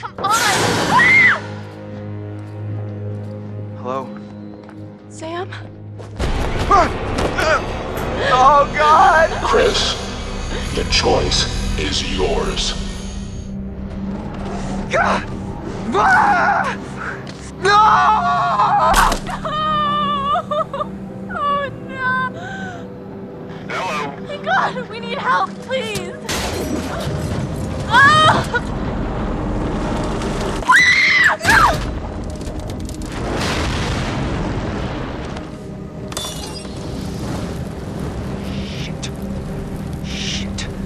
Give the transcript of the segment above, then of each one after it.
come on! Ah! Hello? Sam? Oh, God! Chris, the choice is yours. God! Ah! No! Oh no! Hello. Oh my God, we need help, please! Oh!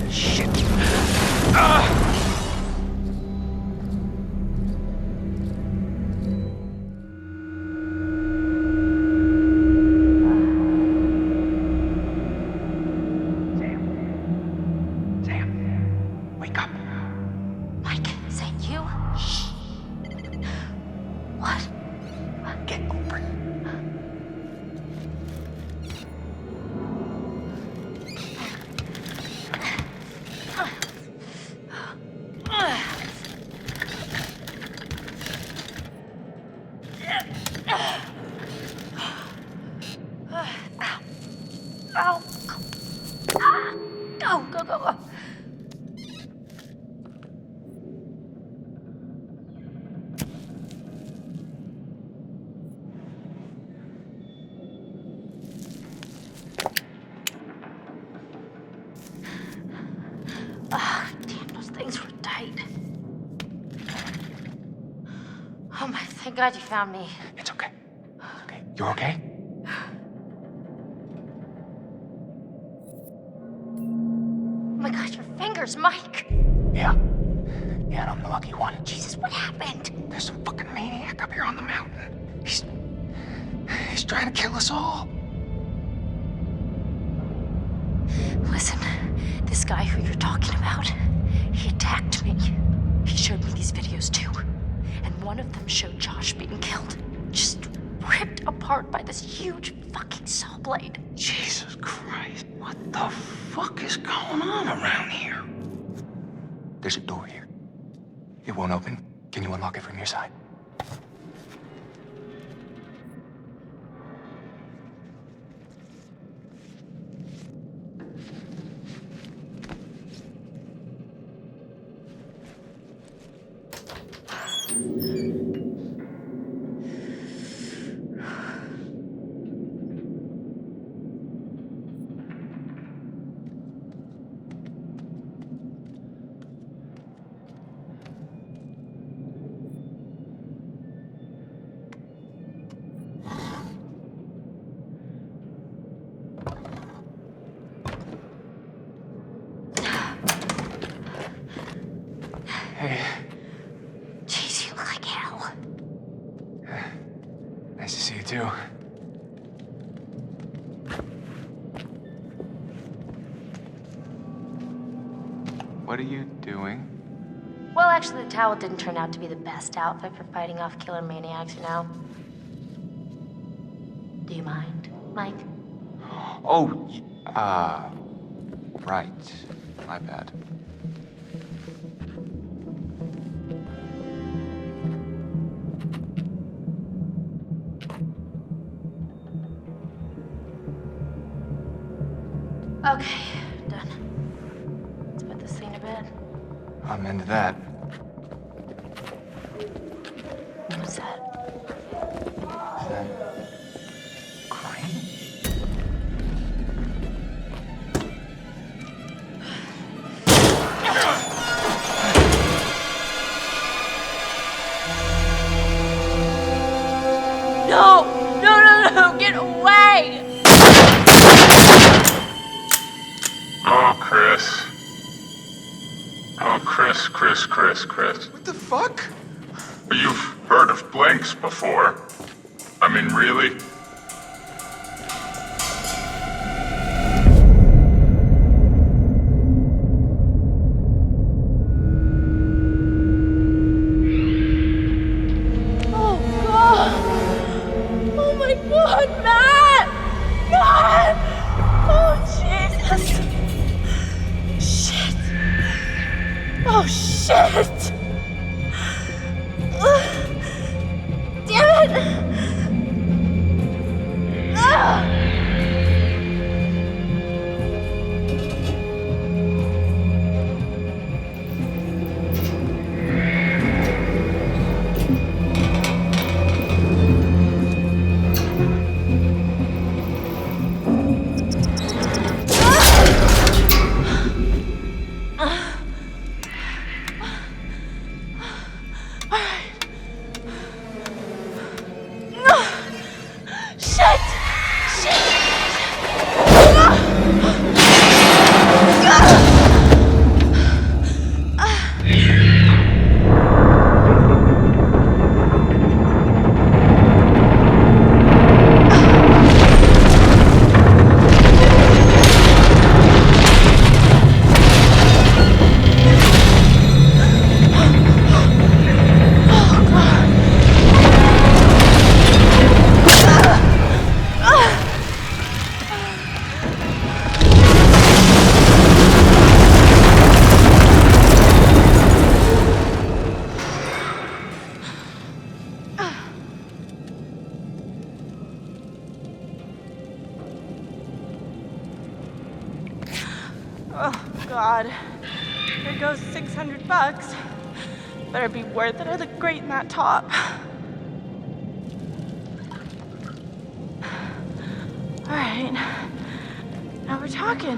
Shit. Ah! Sam, wake up. Mike, is that you? Shh. What? Get over it. Ow. Go. Damn, those things were tight. Oh my, thank God you found me. It's okay. Okay. You're okay? Oh my God, your fingers, Mike. Yeah. Yeah, and I'm the lucky one. Jesus, what happened? There's some fucking maniac up here on the mountain. He's trying to kill us all. Listen, this guy who you're talking about, he attacked me. He showed me these videos too. And one of them showed Josh being killed. Just ripped apart by this huge fucking saw blade. Jesus Christ. What the fuck is going on around here? There's a door here. It won't open. Can you unlock it from your side? Hey. Jeez, you look like hell. Nice to see you too. What are you doing? Well, actually, the towel didn't turn out to be the best outfit for fighting off killer maniacs, you know? Do you mind, Mike? Oh, right. My bad. Okay, done. Let's put this thing to bed. I'm into that. What's that? Is that crying? No, get away! Oh, Chris. Oh, Chris. What the fuck? You've heard of blanks before. I mean, really? Oh, God! Oh, my God, Matt! Matt! Oh, Jesus! Shit! Oh, shit! Shit! Ah! Oh, God. Here goes $600. Better be worth it. I look great in that top. All right. Now we're talking.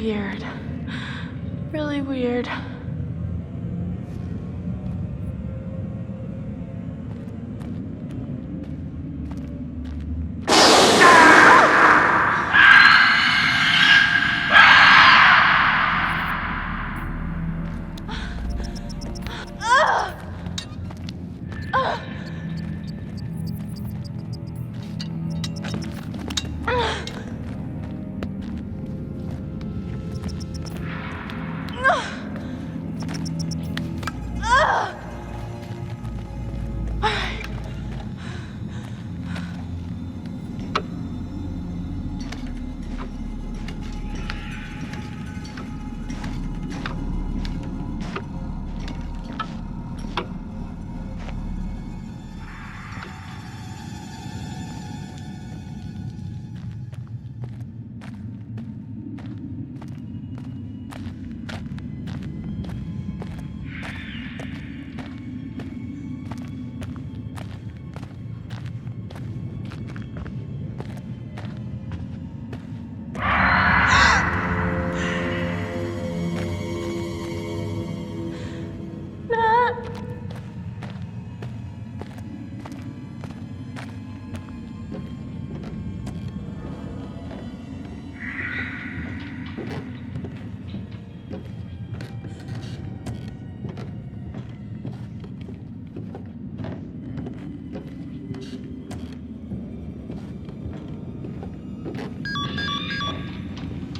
weird. Really weird.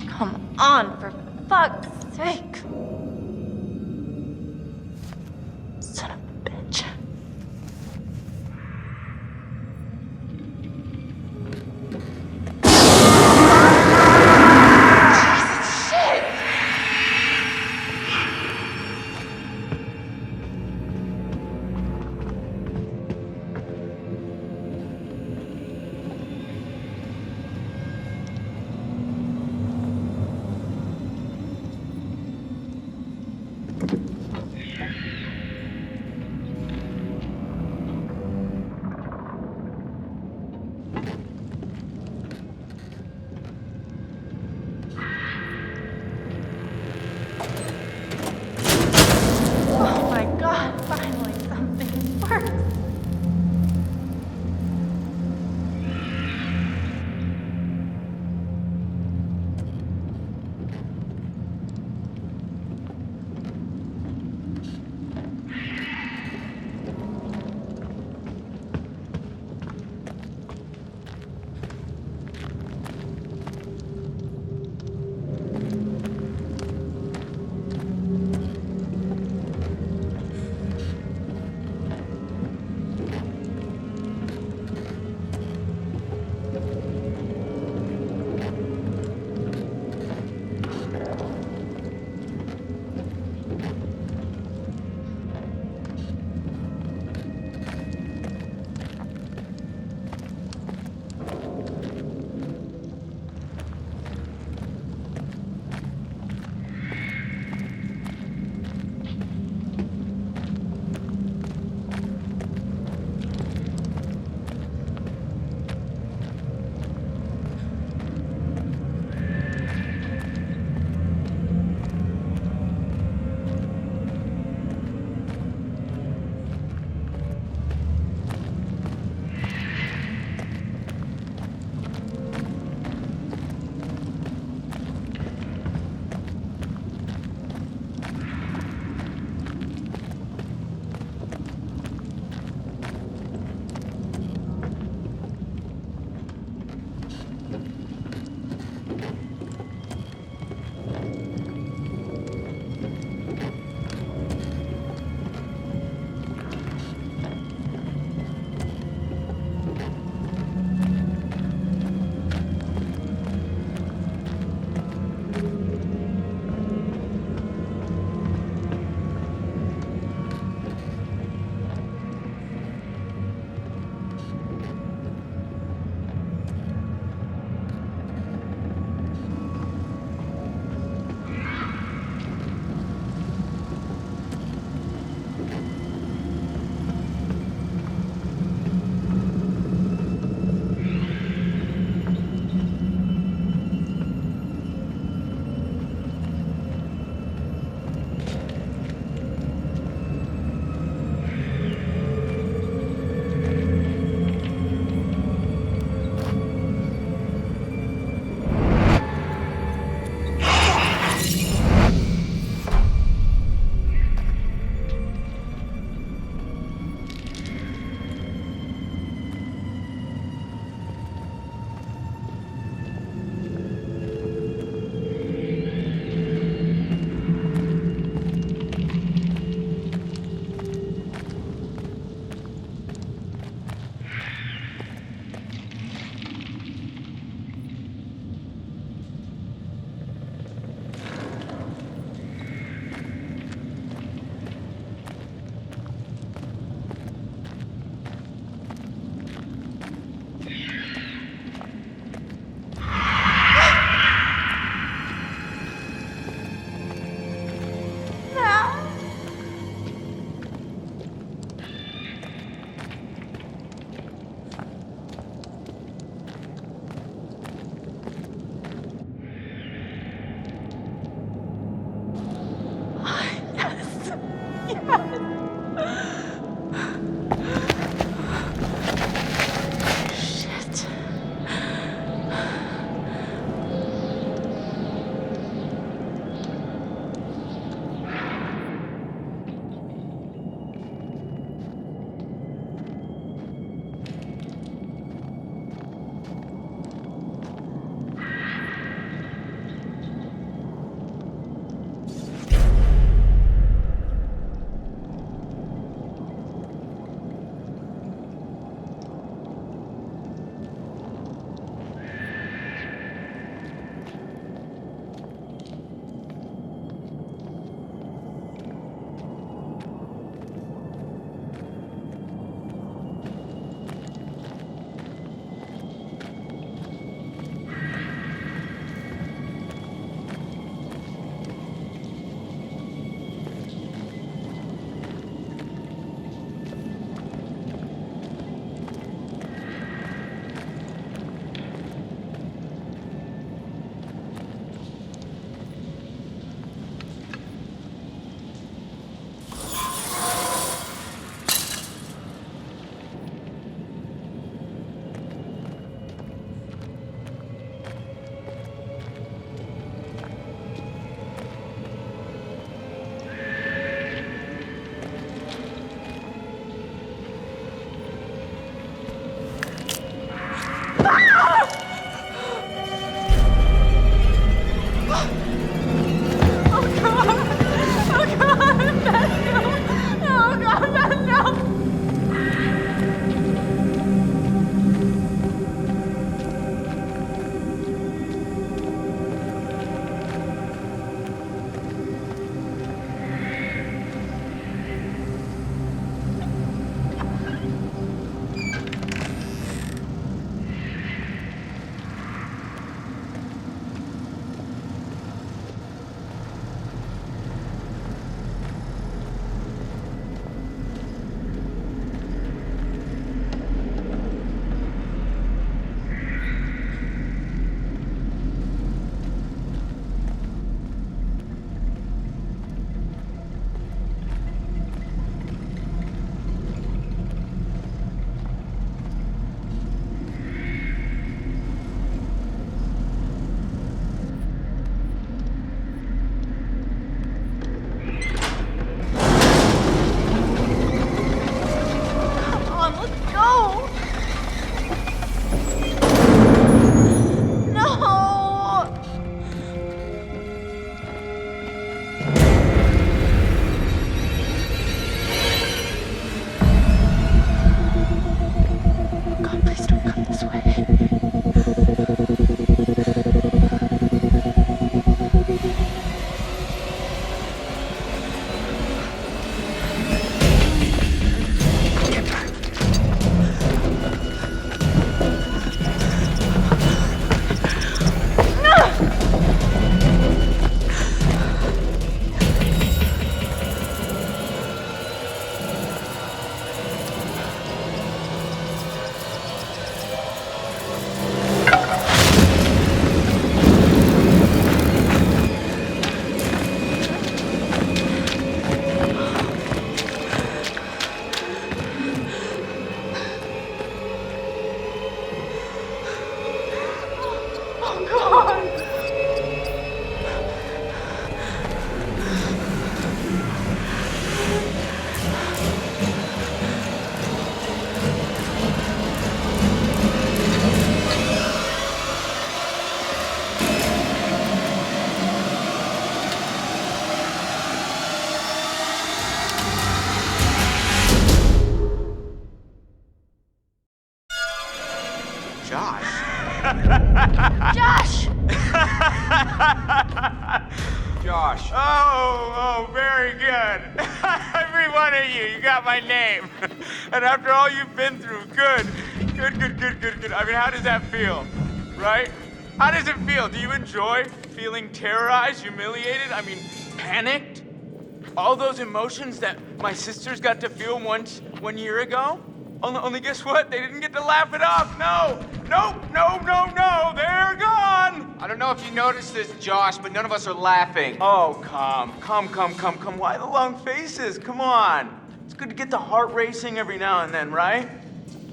Come on, for fuck's sake. Son of a bitch. Jesus, shit! of you. You got my name. And after all you've been through, good. I mean, how does that feel? Right? How does it feel? Do you enjoy feeling terrorized, humiliated? I mean, panicked? All those emotions that my sisters got to feel 1 year ago? Only guess what? They didn't get to laugh it off. No, they're gone. I don't know if you noticed this, Josh, but none of us are laughing. Oh, come. Why the long faces? Come on. It's good to get the heart racing every now and then, right?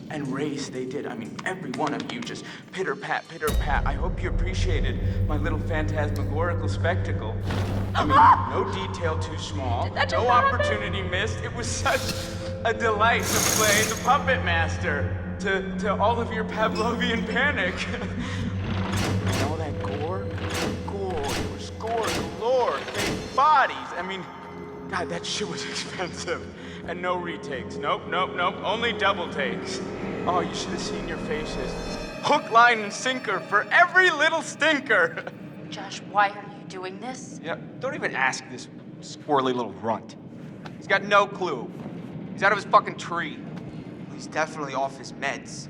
And race they did. I mean, every one of you just pitter-pat. I hope you appreciated my little phantasmagorical spectacle. I mean, no detail too small, no opportunity missed. It was such a delight to play the puppet master to all of your Pavlovian panic. And all that gore, there was gore galore, fake bodies. I mean, God, that shit was expensive. And no retakes. Nope. Only double takes. Oh, you should have seen your faces. Hook, line, and sinker for every little stinker. Josh, why are you doing this? Yeah, don't even ask this squirrely little runt. He's got no clue. He's out of his fucking tree. He's definitely off his meds.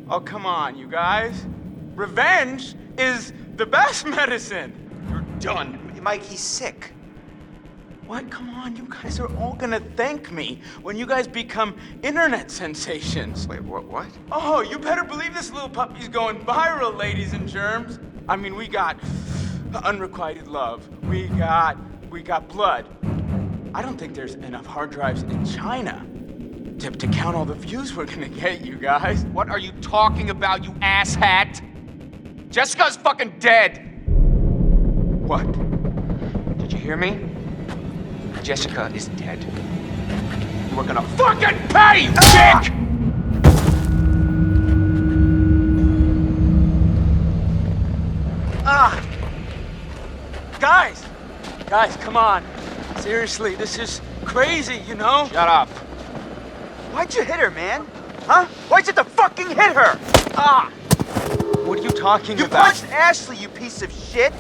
Oh, come on, you guys. Revenge is the best medicine. You're done. Mike, he's sick. What? Come on, you guys are all gonna thank me when you guys become internet sensations. Wait, what? Oh, you better believe this little puppy's going viral, ladies and germs. I mean, we got unrequited love. We got blood. I don't think there's enough hard drives in China to count all the views we're gonna get, you guys. What are you talking about, you asshat? Jessica's fucking dead. What? Did you hear me? Jessica is dead. You are gonna fucking pay, you dick! Guys, come on. Seriously, this is crazy, you know? Shut up. Why'd you hit her, man? Huh? Why'd you have to fucking hit her? What are you talking You about? punched Ashley, you piece of shit!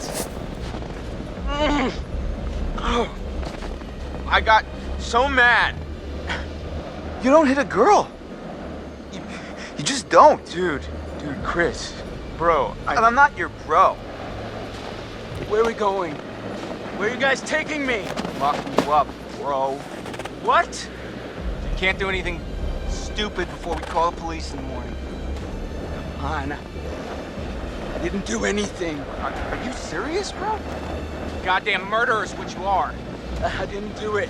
I got so mad. You don't hit a girl. You just don't. Dude, Chris, bro, I'm not your bro. where are we going? Where are you guys taking me? Locking you up, bro. What? You can't do anything stupid before we call the police in the morning. Come on. I didn't do anything. Are you serious, bro? Goddamn murderer is what you are. I didn't do it.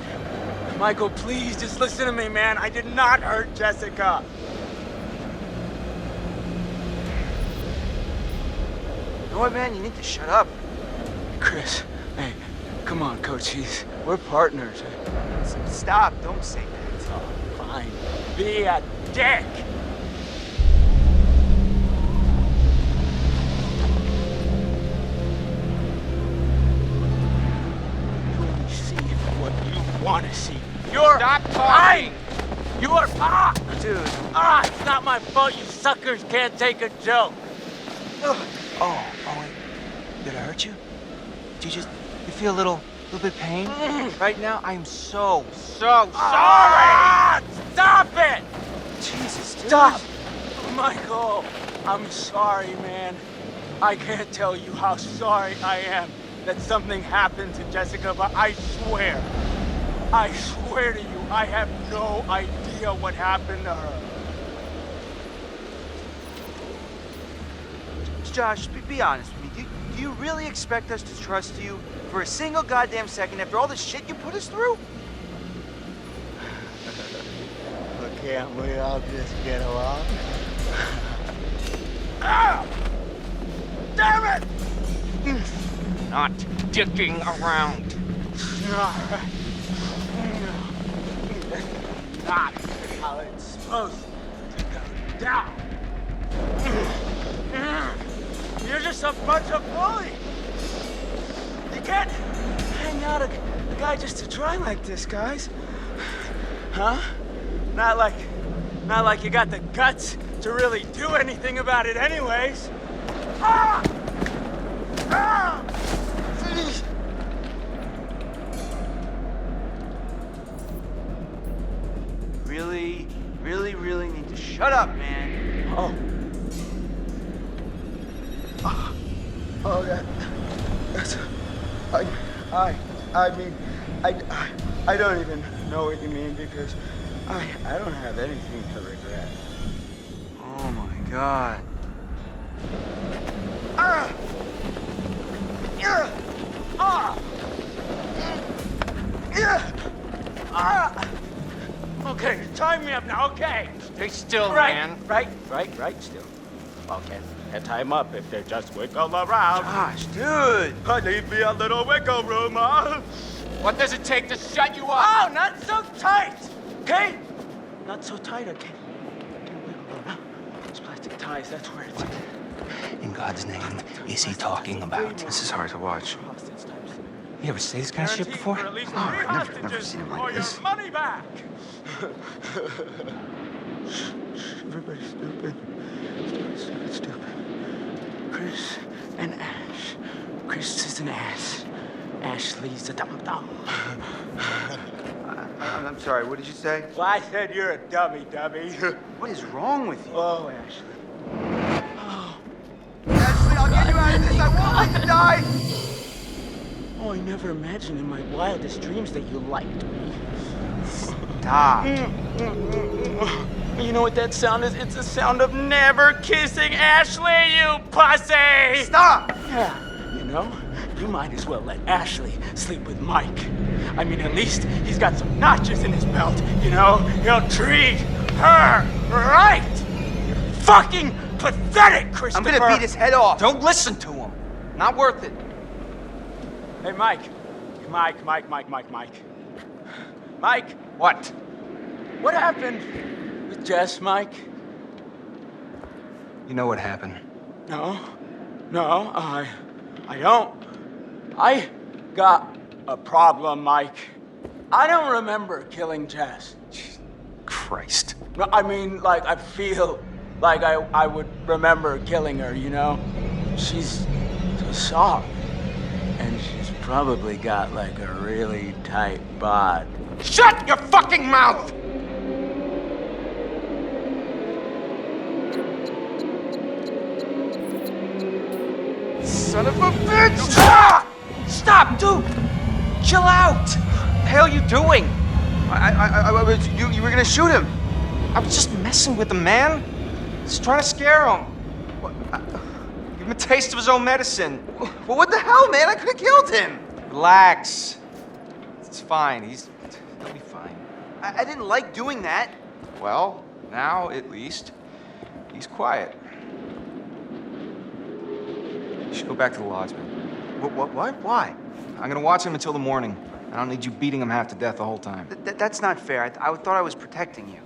Michael, please, just listen to me, man. I did not hurt Jessica. You know what, man? You need to shut up. Chris, hey, come on, Coach. We're partners. Stop. Don't say that. Oh, fine. Be a dick. You only see what you want to see. You're Stop talking! lying. You are Dude. It's not my fault. You suckers can't take a joke. Oh, wait. Did I hurt you? Do you feel a little bit pain? Right now, I am so sorry! Stop it! Jesus, dude. Stop! Michael, I'm sorry, man. I can't tell you how sorry I am that something happened to Jessica, but I swear to you, I have no idea what happened to her. Josh, be honest with me. Do you really expect us to trust you for a single goddamn second after all the shit you put us through? But can't we all just get along? Damn it! Not dicking around. Not how it's supposed to go down. You're just a bunch of bullies. You can't hang out a guy just to try like this, guys. Huh? Not like you got the guts to really do anything about it anyways. shut up, man. Oh, that's. I mean, I don't even know what you mean because I don't have anything to regret. Oh my God. Okay, tie me up now, okay? Stay still, Right, man. right, still. Okay, and tie him up if they just wiggle around. Gosh, dude. Leave me a little wiggle room, huh? What does it take to shut you up? Oh, not so tight, okay? Not so tight, okay? Those plastic ties, that's where it's at. In God's name, is he talking about? This is hard to watch. You ever see this kind of shit Guaranteed before? for at least Oh, three I've never hostages seen him or like your this. money back. Everybody's stupid. Stupid. Chris and Ash. Chris is an ass. Ashley's a dum-dum. I'm sorry, what did you say? Well, I said you're a dummy. What is wrong with you? Oh, Ashley. Ashley, I'll get you out of this. I won't let you die. Oh, I never imagined in my wildest dreams that you liked me. Stop. You know what that sound is? It's the sound of never kissing Ashley, you pussy! Stop! Yeah, you know, you might as well let Ashley sleep with Mike. I mean, at least he's got some notches in his belt, you know? He'll treat her right! You're fucking pathetic, Christopher! I'm gonna beat his head off. Don't listen to him. Not worth it. Hey, Mike. Mike. What? What happened with Jess, Mike? You know what happened? No, I don't. I got a problem, Mike. I don't remember killing Jess. Christ. No, I mean, like, I feel like I would remember killing her, you know? She's so soft. And she's probably got, like, a really tight bod. Shut your fucking mouth! Son of a bitch! Ah! Stop, dude! Chill out! What the hell are you doing? You were gonna shoot him. I was just messing with him, man. Just trying to scare him. Give him a taste of his own medicine. Well, what the hell, man? I could have killed him. Relax. It's fine. He'll be fine. I didn't like doing that. Well, now at least he's quiet. You should go back to the lodge, man. What? Why? I'm gonna watch him until the morning. I don't need you beating him half to death the whole time. That's not fair. I thought I was protecting you.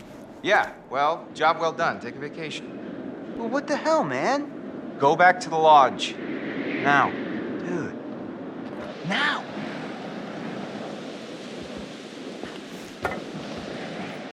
Yeah, well, job well done. Take a vacation. Well, what the hell, man? Go back to the lodge. Now. Dude. Now.